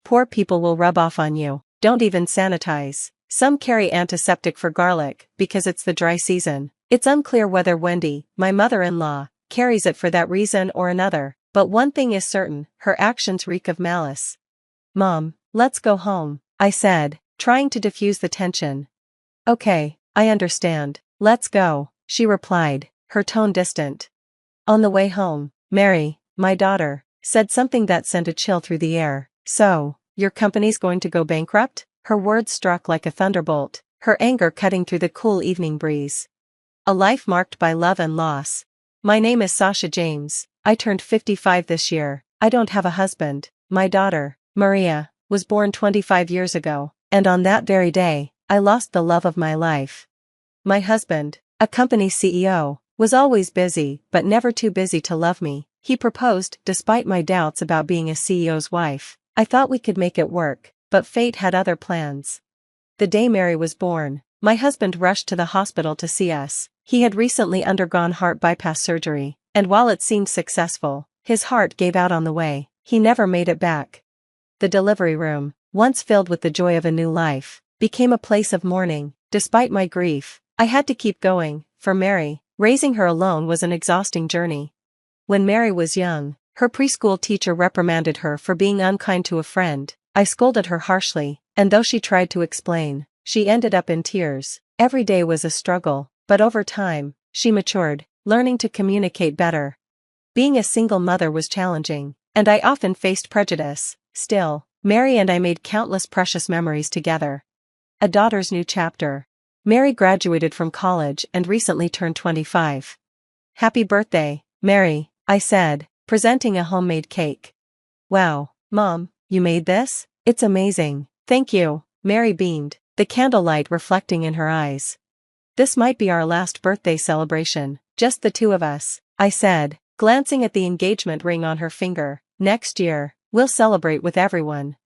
Poor people will rub off on you. Don't even sanitize. Some carry antiseptic for garlic, because it's the dry season. It's unclear whether Wendy, my mother-in-law, carries it for that reason or another, but one thing is certain, her actions reek of malice. Mom, let's go home, I said, trying to diffuse the tension. Okay, I understand. Let's go, she replied, her tone distant. On the way home, Mary, my daughter, said something that sent a chill through the air. So, your company's going to go bankrupt? Her words struck like a thunderbolt, her anger cutting through the cool evening breeze. A life marked by love and loss. My name is Sasha James. I turned 55 this year. I don't have a husband. My daughter, Maria, was born 25 years ago, and on that very day, I lost the love of my life. My husband, a company CEO, was always busy but never too busy to love me. He proposed despite my doubts about being a CEO's wife. I thought we could make it work, but fate had other plans. The day Mary was born, my husband rushed to the hospital to see us. He had recently undergone heart bypass surgery, and while it seemed successful, his heart gave out on the way. He never made it back. The delivery room, once filled with the joy of a new life, became a place of mourning. Despite my grief, I had to keep going. For Mary, raising her alone was an exhausting journey. When Mary was young, her preschool teacher reprimanded her for being unkind to a friend. I scolded her harshly, and though she tried to explain, she ended up in tears. Every day was a struggle, but over time, she matured, learning to communicate better. Being a single mother was challenging, and I often faced prejudice. Still, Mary and I made countless precious memories together. A daughter's new chapter. Mary graduated from college and recently turned 25. Happy birthday, Mary, I said, presenting a homemade cake. Wow, Mom, you made this? It's amazing. Thank you, Mary beamed, the candlelight reflecting in her eyes. This might be our last birthday celebration, just the two of us, I said, glancing at the engagement ring on her finger. Next year, we'll celebrate with everyone.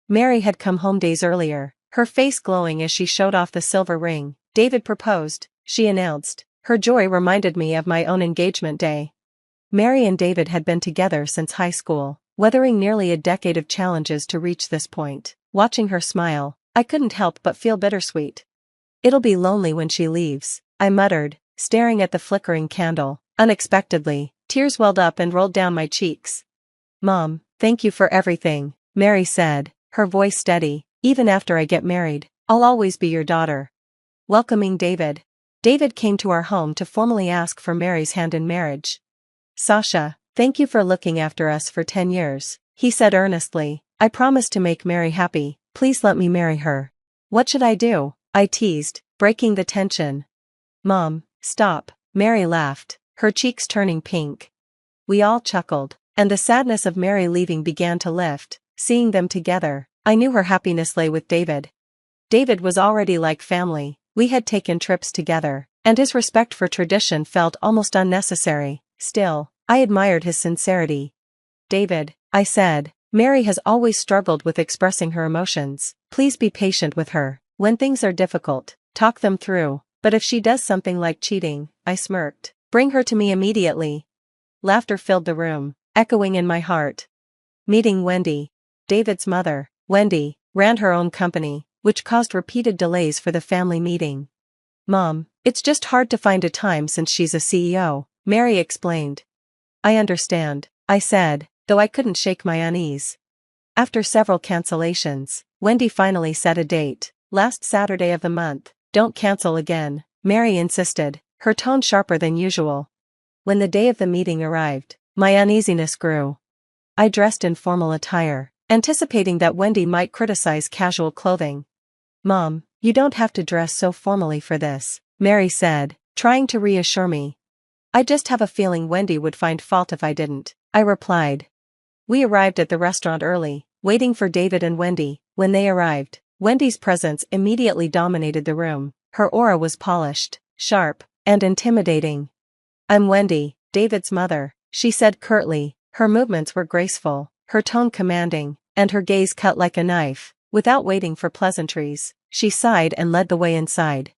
Mary had come home days earlier, her face glowing as she showed off the silver ring. David proposed, she announced. Her joy reminded me of my own engagement day. Mary and David had been together since high school, weathering nearly a decade of challenges to reach this point. Watching her smile, I couldn't help but feel bittersweet. It'll be lonely when she leaves, I muttered, staring at the flickering candle. Unexpectedly, tears welled up and rolled down my cheeks. Mom, thank you for everything, Mary said, her voice steady. Even after I get married, I'll always be your daughter. Welcoming David. David came to our home to formally ask for Mary's hand in marriage. Sasha, thank you for looking after us for 10 years, he said earnestly. I promise to make Mary happy. Please let me marry her. What should I do? I teased, breaking the tension. Mom, stop, Mary laughed, her cheeks turning pink. We all chuckled, and the sadness of Mary leaving began to lift. Seeing them together, I knew her happiness lay with David. David was already like family. We had taken trips together, and his respect for tradition felt almost unnecessary. Still, I admired his sincerity. David, I said, Mary has always struggled with expressing her emotions. Please be patient with her. When things are difficult, talk them through. But if she does something like cheating, I smirked. Bring her to me immediately. Laughter filled the room, echoing in my heart. Meeting Wendy. David's mother, Wendy, ran her own company, which caused repeated delays for the family meeting. Mom, it's just hard to find a time since she's a CEO, Mary explained. I understand, I said, though I couldn't shake my unease. After several cancellations, Wendy finally set a date. Last Saturday of the month. Don't cancel again, Mary insisted, her tone sharper than usual. When the day of the meeting arrived, my uneasiness grew. I dressed in formal attire, anticipating that Wendy might criticize casual clothing. Mom, you don't have to dress so formally for this, Mary said, trying to reassure me. I just have a feeling Wendy would find fault if I didn't, I replied. We arrived at the restaurant early, waiting for David and Wendy. When they arrived, Wendy's presence immediately dominated the room. Her aura was polished, sharp, and intimidating. I'm Wendy, David's mother, she said curtly. Her movements were graceful, her tone commanding, and her gaze cut like a knife. Without waiting for pleasantries, she sighed and led the way inside.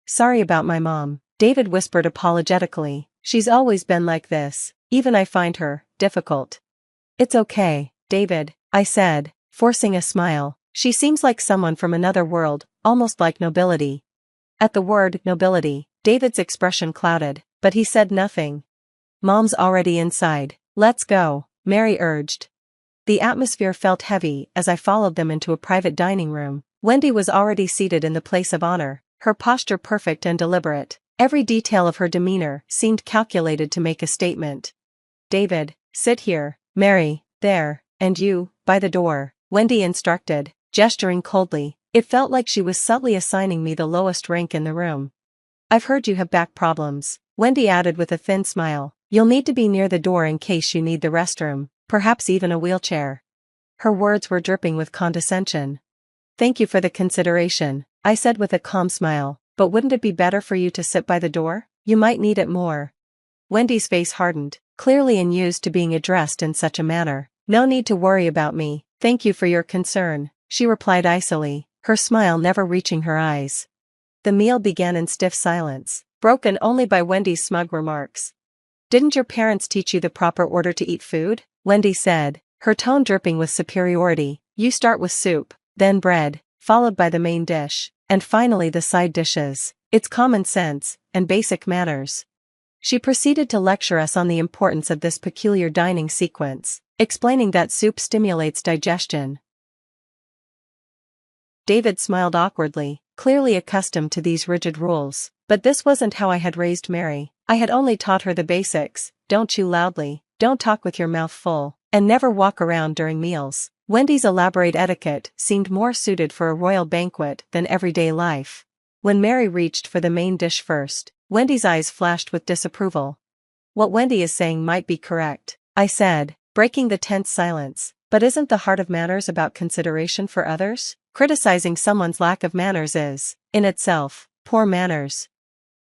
Sorry about my mom, David whispered apologetically. She's always been like this. Even I find her difficult. It's okay, David, I said, forcing a smile. She seems like someone from another world, almost like nobility. At the word nobility, David's expression clouded, but he said nothing. Mom's already inside. Let's go, Mary urged. The atmosphere felt heavy as I followed them into a private dining room. Wendy was already seated in the place of honor, her posture perfect and deliberate. Every detail of her demeanor seemed calculated to make a statement. David, sit here, Mary, there, and you, by the door, Wendy instructed, gesturing coldly. It felt like she was subtly assigning me the lowest rank in the room. I've heard you have back problems, Wendy added with a thin smile. You'll need to be near the door in case you need the restroom, perhaps even a wheelchair. Her words were dripping with condescension. Thank you for the consideration, I said with a calm smile, but wouldn't it be better for you to sit by the door? You might need it more. Wendy's face hardened, clearly unused to being addressed in such a manner. No need to worry about me, thank you for your concern, she replied icily, her smile never reaching her eyes. The meal began in stiff silence, broken only by Wendy's smug remarks. Didn't your parents teach you the proper order to eat food? Wendy said, her tone dripping with superiority. You start with soup, then bread, followed by the main dish, and finally the side dishes. It's common sense, and basic manners. She proceeded to lecture us on the importance of this peculiar dining sequence, explaining that soup stimulates digestion. David smiled awkwardly, clearly accustomed to these rigid rules, but this wasn't how I had raised Mary. I had only taught her the basics: don't chew loudly, don't talk with your mouth full, and never walk around during meals. Wendy's elaborate etiquette seemed more suited for a royal banquet than everyday life. When Mary reached for the main dish first, Wendy's eyes flashed with disapproval. What Wendy is saying might be correct, I said, breaking the tense silence, but isn't the heart of manners about consideration for others? Criticizing someone's lack of manners is, in itself, poor manners.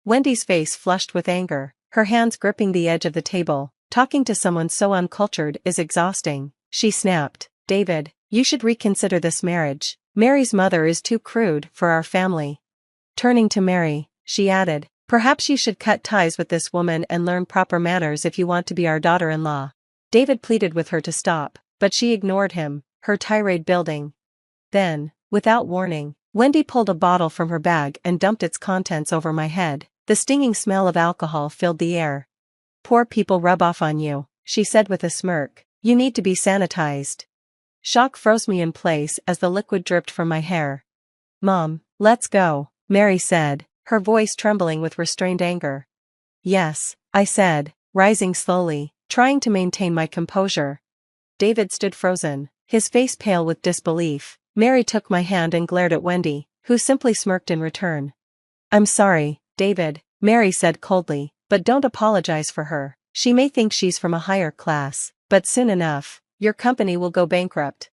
Wendy's face flushed with anger, her hands gripping the edge of the table. Talking to someone so uncultured is exhausting, she snapped. David, you should reconsider this marriage. Mary's mother is too crude for our family. Turning to Mary, she added, perhaps you should cut ties with this woman and learn proper manners if you want to be our daughter-in-law. David pleaded with her to stop, but she ignored him, her tirade building. Then, without warning, Wendy pulled a bottle from her bag and dumped its contents over my head. The stinging smell of alcohol filled the air. Poor people rub off on you, she said with a smirk. You need to be sanitized. Shock froze me in place as the liquid dripped from my hair. Mom, let's go, Mary said, her voice trembling with restrained anger. Yes, I said, rising slowly, trying to maintain my composure. David stood frozen, his face pale with disbelief. Mary took my hand and glared at Wendy, who simply smirked in return. I'm sorry, David, Mary said coldly, but don't apologize for her. She may think she's from a higher class, but soon enough, your company will go bankrupt.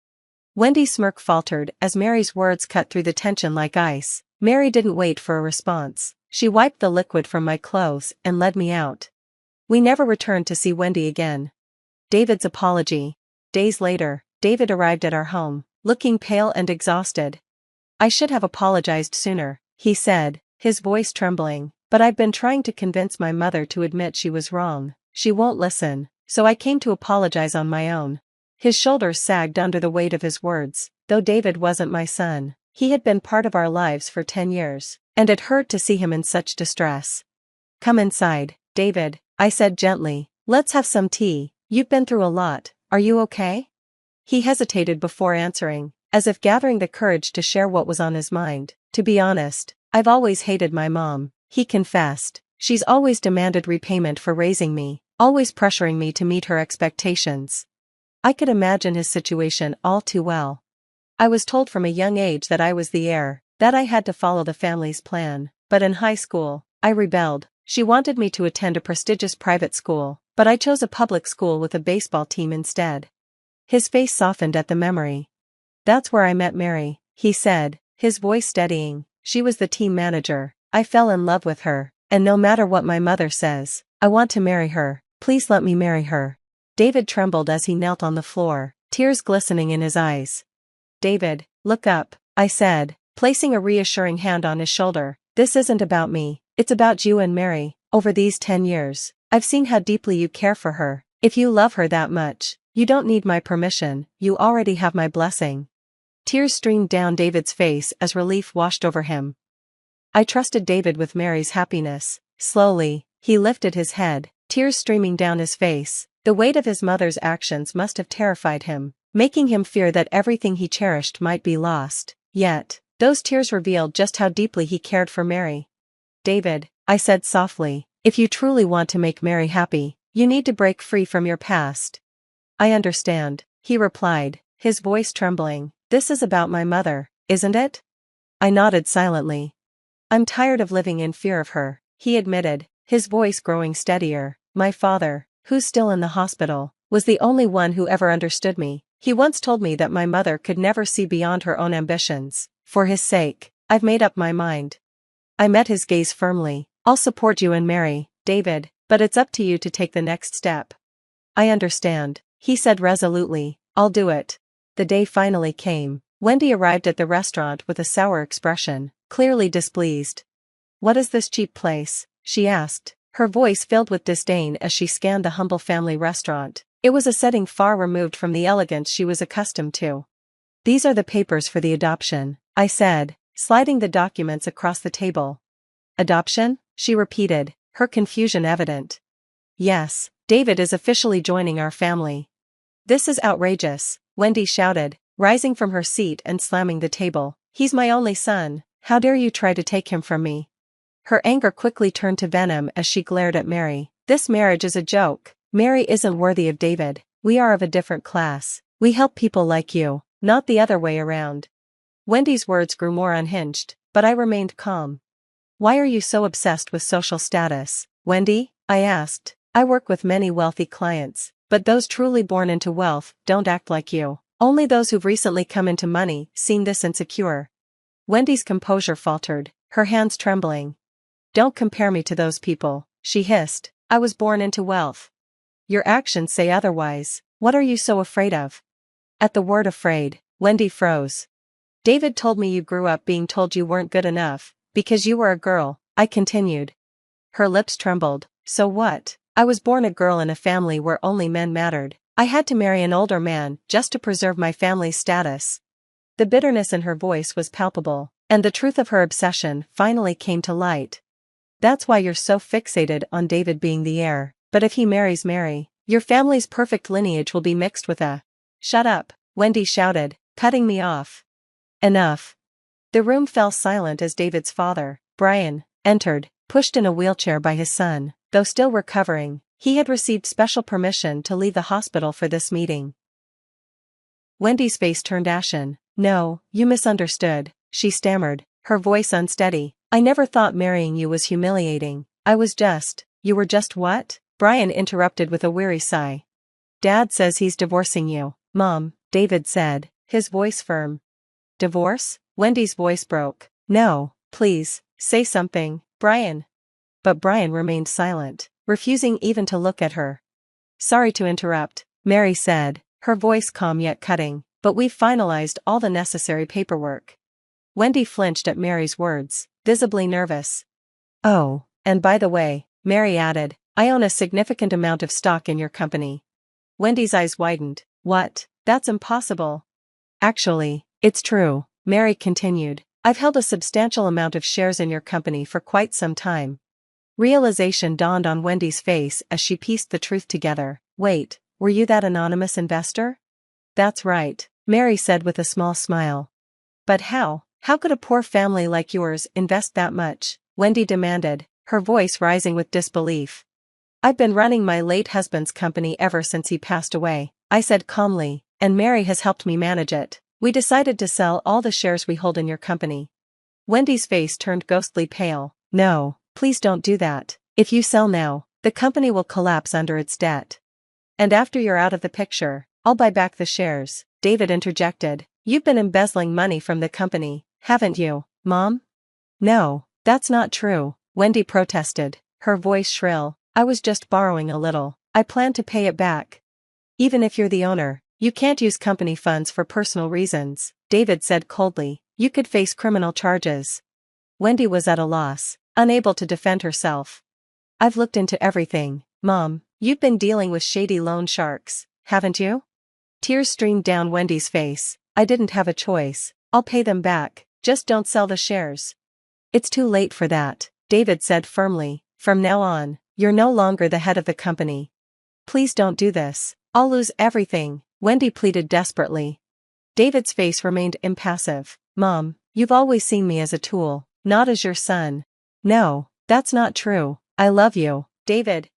Wendy's smirk faltered as Mary's words cut through the tension like ice. Mary didn't wait for a response. She wiped the liquid from my clothes and led me out. We never returned to see Wendy again. David's apology. Days later, David arrived at our home, looking pale and exhausted. I should have apologized sooner, he said, his voice trembling, but I've been trying to convince my mother to admit she was wrong. She won't listen, so I came to apologize on my own. His shoulders sagged under the weight of his words. Though David wasn't my son, he had been part of our lives for 10 years, and it hurt to see him in such distress. Come inside, David, I said gently. Let's have some tea. You've been through a lot, are you okay? He hesitated before answering, as if gathering the courage to share what was on his mind. To be honest, I've always hated my mom, he confessed. She's always demanded repayment for raising me, always pressuring me to meet her expectations. I could imagine his situation all too well. I was told from a young age that I was the heir, that I had to follow the family's plan, but in high school, I rebelled. She wanted me to attend a prestigious private school, but I chose a public school with a baseball team instead. His face softened at the memory. That's where I met Mary, he said, his voice steadying. She was the team manager. I fell in love with her, and no matter what my mother says, I want to marry her. Please let me marry her. David trembled as he knelt on the floor, tears glistening in his eyes. David, look up, I said, placing a reassuring hand on his shoulder. This isn't about me, it's about you and Mary. Over these 10 years, I've seen how deeply you care for her. If you love her that much, you don't need my permission, you already have my blessing. Tears streamed down David's face as relief washed over him. I trusted David with Mary's happiness. Slowly, he lifted his head, tears streaming down his face. The weight of his mother's actions must have terrified him, making him fear that everything he cherished might be lost. Yet, those tears revealed just how deeply he cared for Mary. David, I said softly, if you truly want to make Mary happy, you need to break free from your past. I understand, he replied, his voice trembling. This is about my mother, isn't it? I nodded silently. I'm tired of living in fear of her, he admitted, his voice growing steadier. My father, who's still in the hospital, was the only one who ever understood me. He once told me that my mother could never see beyond her own ambitions. For his sake, I've made up my mind. I met his gaze firmly. I'll support you and Mary, David, but it's up to you to take the next step. I understand, he said resolutely. I'll do it. The day finally came. Wendy arrived at the restaurant with a sour expression, clearly displeased. What is this cheap place? She asked, her voice filled with disdain as she scanned the humble family restaurant. It was a setting far removed from the elegance she was accustomed to. These are the papers for the adoption, I said, sliding the documents across the table. Adoption? She repeated, her confusion evident. Yes, David is officially joining our family. This is outrageous, Wendy shouted, rising from her seat and slamming the table. He's my only son, how dare you try to take him from me? Her anger quickly turned to venom as she glared at Mary. This marriage is a joke. Mary isn't worthy of David. We are of a different class. We help people like you, not the other way around. Wendy's words grew more unhinged, but I remained calm. Why are you so obsessed with social status, Wendy? I asked. I work with many wealthy clients, but those truly born into wealth don't act like you. Only those who've recently come into money seem this insecure. Wendy's composure faltered, her hands trembling. Don't compare me to those people, she hissed. I was born into wealth. Your actions say otherwise. What are you so afraid of? At the word afraid, Wendy froze. David told me you grew up being told you weren't good enough, because you were a girl, I continued. Her lips trembled. So what? I was born a girl in a family where only men mattered. I had to marry an older man just to preserve my family's status. The bitterness in her voice was palpable, and the truth of her obsession finally came to light. That's why you're so fixated on David being the heir. But if he marries Mary, your family's perfect lineage will be mixed with a... Shut up, Wendy shouted, cutting me off. Enough. The room fell silent as David's father, Brian, entered, pushed in a wheelchair by his son. Though still recovering, he had received special permission to leave the hospital for this meeting. Wendy's face turned ashen. No, you misunderstood, she stammered, her voice unsteady. I never thought marrying you was humiliating. You were just what? Brian interrupted with a weary sigh. Dad says he's divorcing you, Mom, David said, his voice firm. Divorce? Wendy's voice broke. No, please, say something, Brian. But Brian remained silent, refusing even to look at her. Sorry to interrupt, Mary said, her voice calm yet cutting, but we've finalized all the necessary paperwork. Wendy flinched at Mary's words, visibly nervous. Oh, and by the way, Mary added, I own a significant amount of stock in your company. Wendy's eyes widened. What? That's impossible. Actually, it's true, Mary continued. I've held a substantial amount of shares in your company for quite some time. Realization dawned on Wendy's face as she pieced the truth together. Wait, were you that anonymous investor? That's right, Mary said with a small smile. But how? How could a poor family like yours invest that much? Wendy demanded, her voice rising with disbelief. I've been running my late husband's company ever since he passed away, I said calmly, and Mary has helped me manage it. We decided to sell all the shares we hold in your company. Wendy's face turned ghostly pale. No, please don't do that. If you sell now, the company will collapse under its debt. And after you're out of the picture, I'll buy back the shares, David interjected. You've been embezzling money from the company, haven't you, Mom? No, that's not true, Wendy protested, her voice shrill. I was just borrowing a little. I plan to pay it back. Even if you're the owner, you can't use company funds for personal reasons, David said coldly. You could face criminal charges. Wendy was at a loss, unable to defend herself. I've looked into everything, Mom. You've been dealing with shady loan sharks, haven't you? Tears streamed down Wendy's face. I didn't have a choice. I'll pay them back, just don't sell the shares. It's too late for that, David said firmly. From now on, you're no longer the head of the company. Please don't do this. I'll lose everything, Wendy pleaded desperately. David's face remained impassive. Mom, you've always seen me as a tool, not as your son. No, that's not true. I love you, David.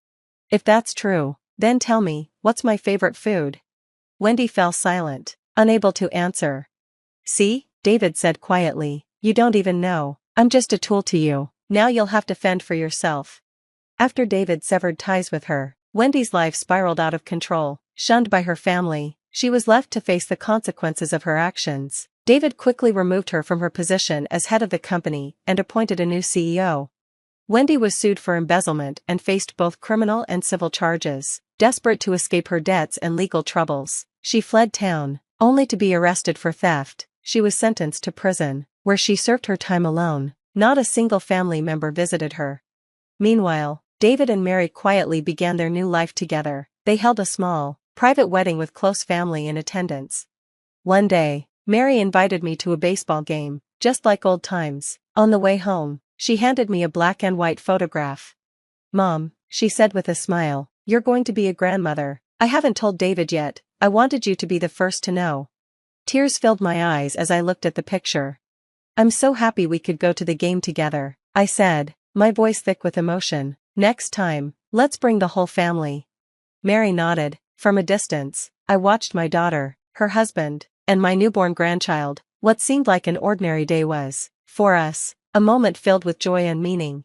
If that's true, then tell me, what's my favorite food? Wendy fell silent, unable to answer. See, David said quietly, you don't even know. I'm just a tool to you. Now you'll have to fend for yourself. After David severed ties with her, Wendy's life spiraled out of control. Shunned by her family, she was left to face the consequences of her actions. David quickly removed her from her position as head of the company and appointed a new CEO. Wendy was sued for embezzlement and faced both criminal and civil charges. Desperate to escape her debts and legal troubles, she fled town, only to be arrested for theft. She was sentenced to prison, where she served her time alone. Not a single family member visited her. Meanwhile, David and Mary quietly began their new life together. They held a small, private wedding with close family in attendance. One day, Mary invited me to a baseball game, just like old times. On the way home, she handed me a black and white photograph. Mom, she said with a smile, you're going to be a grandmother. I haven't told David yet. I wanted you to be the first to know. Tears filled my eyes as I looked at the picture. I'm so happy we could go to the game together, I said, my voice thick with emotion. Next time, let's bring the whole family. Mary nodded. From a distance, I watched my daughter, her husband, and my newborn grandchild. What seemed like an ordinary day was, for us, a moment filled with joy and meaning.